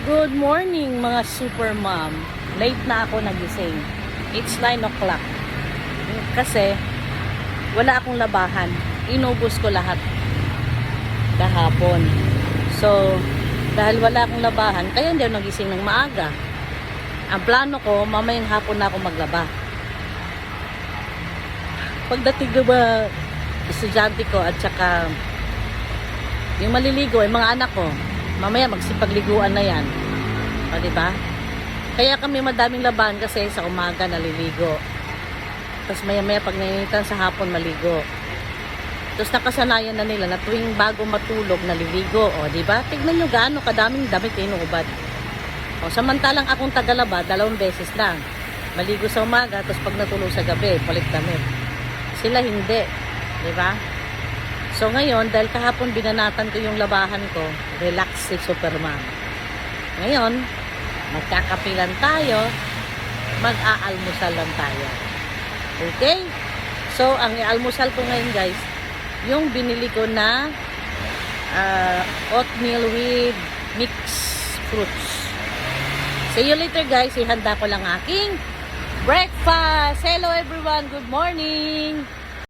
Good morning mga super mom. Late na ako nagising. It's 9 o'clock. Kasi wala akong labahan. Inubos ko lahat kahapon. So, dahil wala akong labahan, kaya hindi ako nagising ng maaga. Ang plano ko, mamayang hapon na ako maglaba. Pagdating ng mga estudyante ko at saka yung maliligo, yung mga anak ko, mamaya magsipagliguan na yan. O, diba? Kaya kami madaming laban kasi sa umaga naliligo. Tapos maya-maya pag nainitan sa hapon maligo. Tapos nakasanayan na nila na tuwing bago matulog naliligo. O, diba? Tignan nyo gaano kadaming damit inuubad. O, samantalang akong tagalaba, 2 beses lang. Maligo sa umaga, tapos pag natulog sa gabi, palit damit. Sila hindi. Diba? So ngayon, dahil kahapon binanatan ko yung labahan ko, relax si Superman. Ngayon, magkakapilan tayo, mag-aalmusal lang tayo. Okay? So, ang i-almusal ko ngayon guys, yung binili ko na oatmeal with mixed fruits. See you later guys, ihanda ko lang aking breakfast. Hello everyone, good morning!